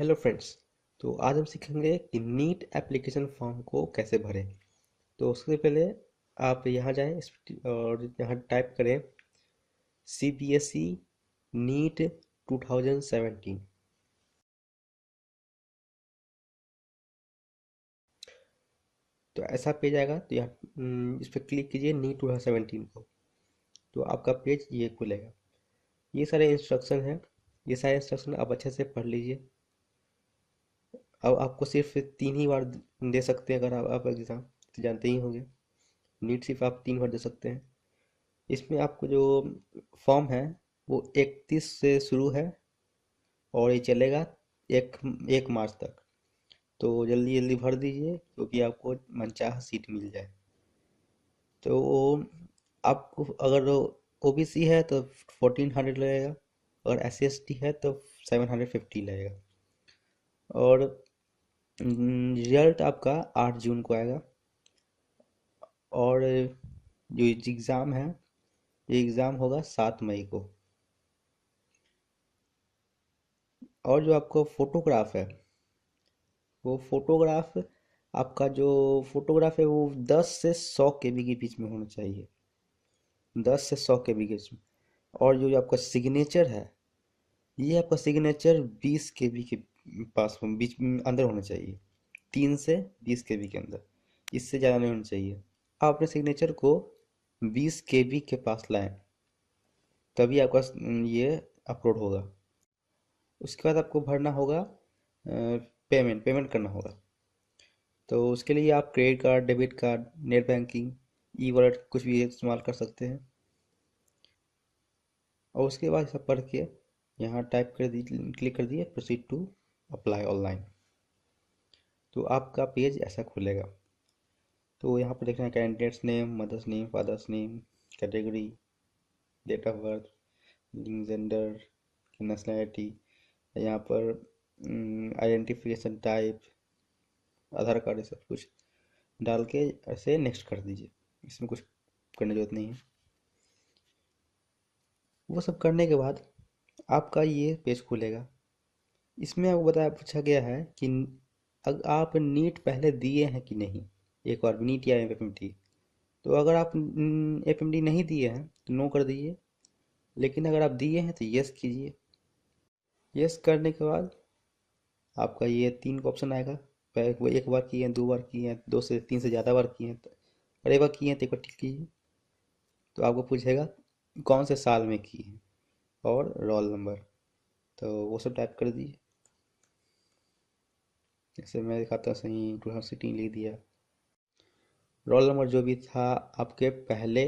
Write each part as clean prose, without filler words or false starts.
Hello friends. तो आज हम सीखेंगे कि नीट एप्लीकेशन फॉर्म को कैसे भरें। तो उससे पहले आप यहाँ जाएं और यहाँ टाइप करें CBSE नीट 2017। तो ऐसा पेज आएगा, तो यहाँ इस पर क्लिक कीजिए नीट 2017 को। तो आपका पेज ये खुलेगा। ये सारे इंस्ट्रक्शन हैं। ये सारे इंस्ट्रक्शन आप अच्छे से पढ़ लीजिए। अब आपको सिर्फ 3 ही बार दे सकते हैं। अगर आप एग्ज़ाम जानते ही होंगे, नीट सिर्फ आप 3 बार दे सकते हैं। इसमें आपको जो फॉर्म है वो 31 से शुरू है और ये चलेगा एक 1 मार्च तक। तो जल्दी जल्दी भर दीजिए क्योंकि आपको मनचाहा सीट मिल जाए। तो आपको अगर OBC है तो 1400 लगेगा, और SC ST है तो 750 लगेगा। और रिजल्ट आपका 8 जून को आएगा। और जो एग्ज़ाम है, ये एग्ज़ाम होगा 7 मई को। और जो आपको फोटोग्राफ है, वो फोटोग्राफ आपका जो फोटोग्राफ है वो 10 से 100 KB के बीच में होना चाहिए। 10 से 100 KB के बीच में। और जो आपका सिग्नेचर है, ये आपका सिग्नेचर 20 KB के पास बीच में अंदर होना चाहिए। 3 से 20 KB के अंदर, इससे ज़्यादा नहीं होना चाहिए। आप अपने सिग्नेचर को 20 KB के पास लाएं, तभी आपका ये अपलोड होगा। उसके बाद आपको भरना होगा, पेमेंट पेमेंट करना होगा। तो उसके लिए आप credit card, debit card, net banking, e wallet कुछ भी इस्तेमाल कर सकते हैं। और उसके बाद सब पढ़ के यहाँ टाइप कर दीजिए, क्लिक कर दिए प्रोसीड टू अप्लाई ऑनलाइन। तो आपका पेज ऐसा खुलेगा। तो यहाँ पर देखना है candidate's name, mother's name, father's name, category, date of birth, gender, nationality, यहाँ पर आइडेंटिफिकेशन टाइप, आधार कार्ड, ये सब कुछ डाल के ऐसे नेक्स्ट कर दीजिए। इसमें कुछ करने की जरूरत नहीं है। वो सब करने के बाद आपका ये पेज खुलेगा। इसमें आपको बताया पूछा गया है कि अगर आप नीट पहले दिए हैं कि नहीं, एक बार नीट या FMT। तो अगर आप FMT नहीं दिए हैं तो नो कर दीजिए, लेकिन अगर आप दिए हैं तो यस कीजिए। यस करने के बाद आपका ये 3 का ऑप्शन आएगा। वो एक बार किए हैं, 2 बार किए हैं, 2 से 3 से ज़्यादा बार किए हैं और एक बार किए हैं तो एक बार टिक कीजिए। तो आपको पूछेगा कौन से साल में किए हैं और रोल नंबर, तो वो सब टाइप कर दीजिए। जैसे मैं दिखाता हूँ, सही 2016 लिख दिया। रोल नंबर जो भी था आपके पहले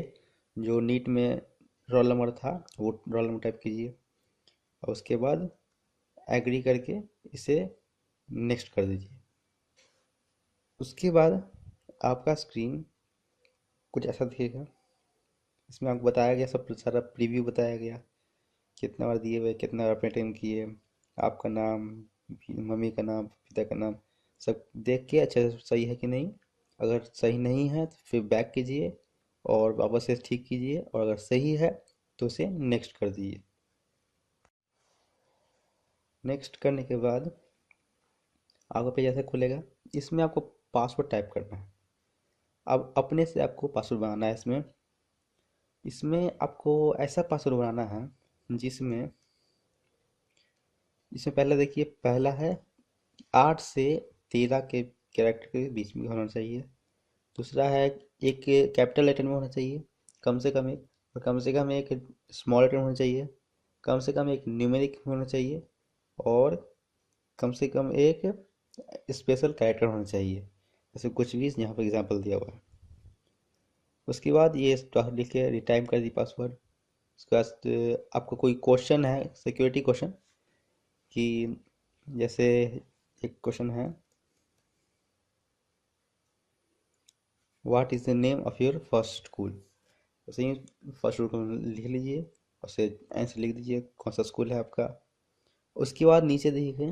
जो नीट में रोल नंबर था, वो रोल नंबर टाइप कीजिए। और उसके बाद एग्री करके इसे नेक्स्ट कर दीजिए। उसके बाद आपका स्क्रीन कुछ ऐसा दिखेगा। इसमें आपको बताया गया, सब सारा प्रीव्यू बताया गया, कितना बार दिए हुए, कितना बार अपने अटेम्प्ट किए, आपका नाम, मम्मी का नाम, पिता का नाम, सब देख के अच्छा से सही है कि नहीं। अगर सही नहीं है तो फिर बैक कीजिए और वापस से ठीक कीजिए, और अगर सही है तो उसे नेक्स्ट कर दीजिए। नेक्स्ट करने के बाद आपका पेज ऐसे खुलेगा। इसमें आपको पासवर्ड टाइप करना है। अब अपने से आपको पासवर्ड बनाना है। इसमें इसमें आपको ऐसा पासवर्ड बनाना है जिसमें इसमें पहले देखिए, पहला है 8 से 13 के कैरेक्टर के बीच में होना चाहिए। दूसरा है एक कैपिटल लेटर में होना चाहिए, कम से कम एक। और कम से कम एक स्मॉल लेटर में होना चाहिए। कम से कम एक न्यूमेरिक में होना चाहिए। और कम से कम एक स्पेशल कैरेक्टर होना चाहिए। जैसे कुछ भी यहाँ पर एग्जांपल दिया हुआ है। उसके बाद ये लिख के रिटाइप कर दी पासवर्ड। उसके बाद आपको कोई क्वेश्चन है, सिक्योरिटी क्वेश्चन, कि जैसे एक क्वेश्चन है, what is the name of your first school. वैसे ही फर्स्ट स्कूल लिख लीजिए और उसे आंसर लिख दीजिए कौन सा स्कूल है आपका। उसके बाद नीचे देखिए,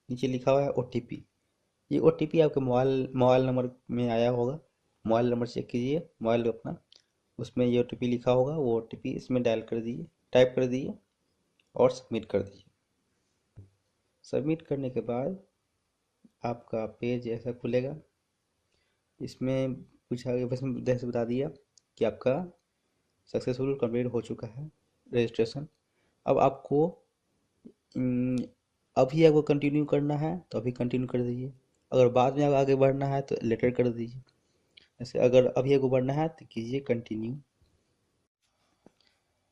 नीचे लिखा हुआ है OTP। ये OTP आपके मोबाइल मोबाइल नंबर में आया होगा। मोबाइल नंबर चेक कीजिए, मोबाइल अपना, उसमें ये OTP लिखा होगा। वो OTP इसमें डायल कर दीजिए, टाइप कर दीजिए और सबमिट कर दीजिए। सबमिट करने के बाद आपका पेज ऐसा खुलेगा। इसमें पूछा गया, बस जैसे बता दिया कि आपका सक्सेसफुल कंप्लीट हो चुका है रजिस्ट्रेशन। अब आपको अभी आपको कंटिन्यू करना है तो अभी कंटिन्यू कर दीजिए, अगर बाद में आगे बढ़ना है तो लेटर कर दीजिए। जैसे अगर अभी आपको बढ़ना है तो कीजिए कंटिन्यू।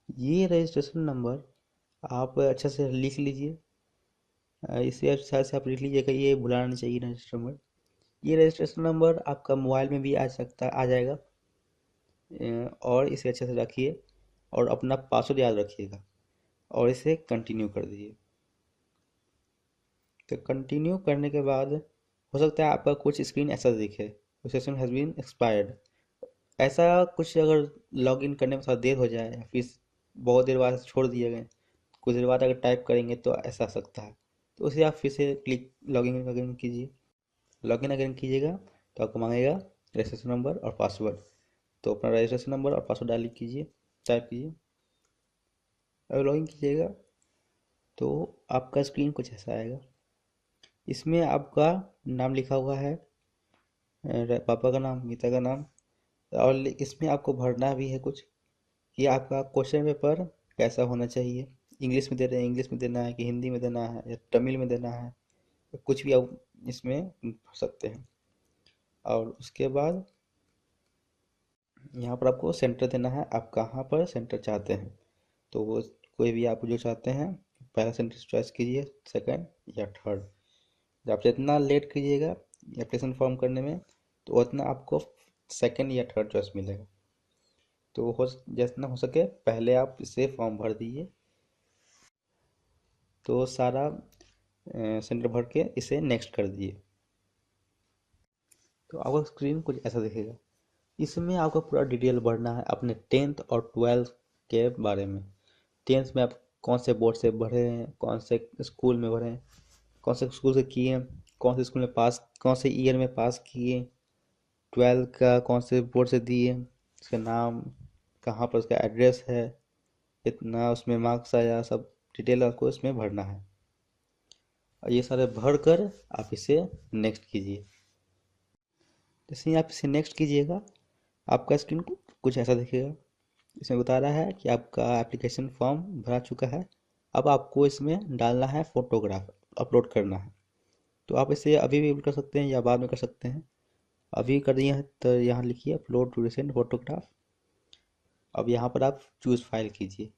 ये रजिस्ट्रेशन नंबर आप अच्छा से लिख लीजिए, इसे अच्छा से आप लिख लीजिएगा, ये भुलाना नहीं चाहिए रजिस्ट्रेशन नंबर। ये रजिस्ट्रेशन नंबर आपका मोबाइल में भी आ जाएगा, और इसे अच्छे से रखिए और अपना पासवर्ड याद रखिएगा और इसे कंटिन्यू कर दीजिए। तो कंटिन्यू करने के बाद हो सकता है आपका कुछ स्क्रीन ऐसा दिखे, सेशन हैज़ बीन एक्सपायर्ड। ऐसा कुछ अगर लॉगिन करने में थोड़ा देर हो जाए या फिर बहुत देर बाद छोड़ दिए गए, कुछ देर बाद अगर टाइप करेंगे तो ऐसा आ सकता है। तो उसे आप फिर से क्लिक लॉगिन लॉगिन कीजिए। लॉगिन अगर कीजिएगा तो आपको मांगेगा रजिस्ट्रेशन नंबर और पासवर्ड। तो अपना रजिस्ट्रेशन नंबर और पासवर्ड डाल कीजिए, टाइप कीजिए। अगर लॉगिन कीजिएगा तो आपका स्क्रीन कुछ ऐसा आएगा। इसमें आपका नाम लिखा हुआ है, पापा का नाम, गीता का नाम, और इसमें आपको भरना भी है कुछ कि आपका क्वेश्चन पेपर कैसा होना चाहिए। इंग्लिश में दे रहे हैं, इंग्लिश में देना है कि हिंदी में देना है या तमिल में देना है, कुछ भी आप इसमें भर सकते हैं। और उसके बाद यहाँ पर आपको सेंटर देना है, आप कहाँ पर सेंटर चाहते हैं। तो वो कोई भी आप जो चाहते हैं, पहला सेंटर चॉइस कीजिए, सेकंड या थर्ड। जब आप जितना लेट कीजिएगा एप्लीकेशन फॉर्म करने में तो उतना आपको सेकंड या थर्ड चॉइस मिलेगा। तो हो जितना हो सके पहले आप इसे फॉर्म भर दीजिए। तो सारा सेंटर भर के इसे नेक्स्ट कर दीजिए। तो आपका स्क्रीन कुछ ऐसा दिखेगा। इसमें आपको पूरा डिटेल भरना है अपने 10th और 12th के बारे में। 10th में आप कौन से बोर्ड से भरे हैं, कौन से स्कूल में भरे हैं, कौन से स्कूल से किए हैं, कौन से स्कूल में पास, कौन से ईयर में पास किए। 12th का कौन से बोर्ड से दिए, उसका नाम, कहाँ पर उसका एड्रेस है, इतना उसमें मार्क्स आया, सब डिटेल आपको इसमें भरना है। और ये सारे भर कर आप इसे नेक्स्ट कीजिए। जैसे ही आप इसे नेक्स्ट कीजिएगा आपका स्क्रीन कुछ ऐसा दिखेगा। इसमें बता रहा है कि आपका एप्लीकेशन फॉर्म भरा चुका है। अब आपको इसमें डालना है फोटोग्राफ, अपलोड करना है। तो आप इसे अभी भी कर सकते हैं या बाद में कर सकते हैं। अभी कर दिए हैं तो यहाँ लिखिए अपलोड टू रिसेंट फोटोग्राफ। अब यहाँ पर आप चूज़ फाइल कीजिए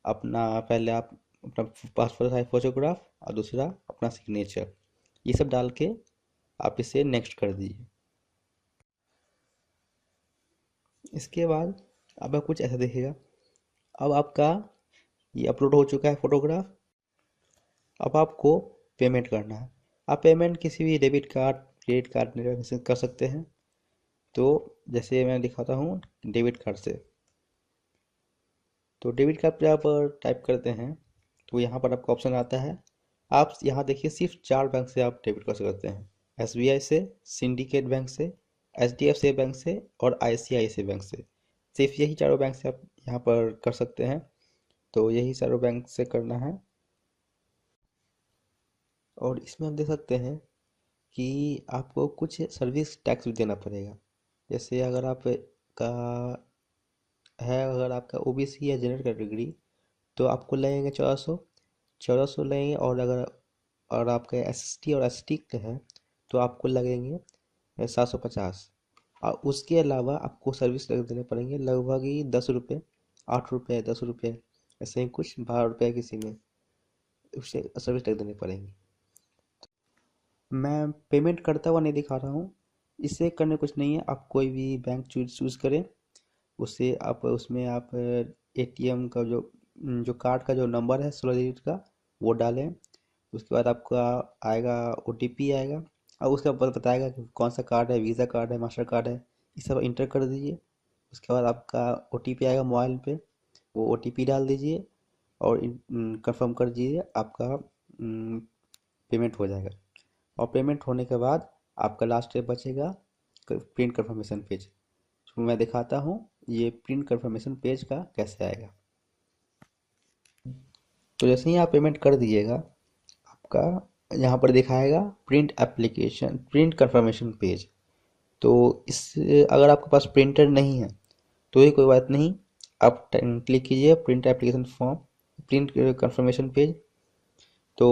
अपना, पहले आप अपना पासपोर्ट साइज फोटोग्राफ और दूसरा अपना सिग्नेचर, ये सब डाल के आप इसे नेक्स्ट कर दीजिए। इसके बाद आपका कुछ ऐसा दिखेगा। अब आपका ये अपलोड हो चुका है फोटोग्राफ। अब आपको पेमेंट करना है। आप पेमेंट किसी भी debit card, credit card net से कर सकते हैं। तो जैसे मैं दिखाता हूँ डेबिट कार्ड से। तो डेबिट कार्ड पे आप टाइप करते हैं तो यहाँ पर आपका ऑप्शन आता है। आप यहाँ देखिए सिर्फ 4 बैंक से आप डेबिट कर सकते हैं, SBI से, सिंडिकेट बैंक से, HDFC बैंक से और ICICI बैंक से। सिर्फ यही चारों बैंक से आप यहाँ पर कर सकते हैं। तो यही चारों बैंक से करना है। और इसमें आप देख सकते हैं कि आपको कुछ सर्विस टैक्स भी देना पड़ेगा। जैसे अगर आप का है, अगर आपका OBC या जनरल कैटेगरी तो आपको लगेगा 1400 लगेंगे। और अगर और आपका ST और ST का है तो आपको लगेंगे 750। और उसके अलावा आपको सर्विस टैक्स देने पड़ेंगे लगभग ही 10 रुपये, 8 रुपये, 10 रुपये, ऐसे ही कुछ 12 रुपये किसी में, उससे सर्विस टैक्स देने पड़ेंगे। मैं पेमेंट करता हुआ नहीं दिखा रहा हूँ। इससे करने कुछ नहीं है, आप कोई भी बैंक चूज़ करें, उससे आप उसमें आप ATM का जो कार्ड का जो नंबर है 16 डिजिट का वो डालें। उसके बाद आपका आएगा OTP आएगा और उसके बाद बताएगा कि कौन सा कार्ड है, वीज़ा कार्ड है, मास्टर कार्ड है, ये सब इंटर कर दीजिए। उसके बाद आपका OTP आएगा मोबाइल पे, वो OTP डाल दीजिए और कंफर्म कर दीजिए, आपका पेमेंट हो जाएगा। और पेमेंट होने के बाद आपका लास्ट स्टेप बचेगा प्रिंट कंफर्मेशन पेज। तो मैं दिखाता हूँ ये प्रिंट कंफर्मेशन पेज का कैसे आएगा। तो जैसे ही आप पेमेंट कर दीजिएगा आपका यहाँ पर दिखाएगा print application, print confirmation page. तो इस अगर आपके पास प्रिंटर नहीं है तो ये कोई बात नहीं, आप क्लिक कीजिए print application form, print confirmation page. तो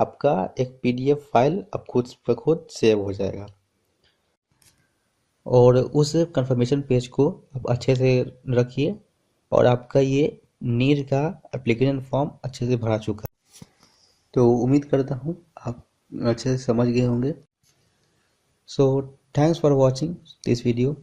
आपका एक पीडीएफ फाइल अब खुद ब खुद सेव हो जाएगा और उस कंफर्मेशन पेज को आप अच्छे से रखिए और आपका ये नीड का एप्लीकेशन फॉर्म अच्छे से भरा चुका है। तो उम्मीद करता हूँ आप अच्छे से समझ गए होंगे। So thanks for watching this video.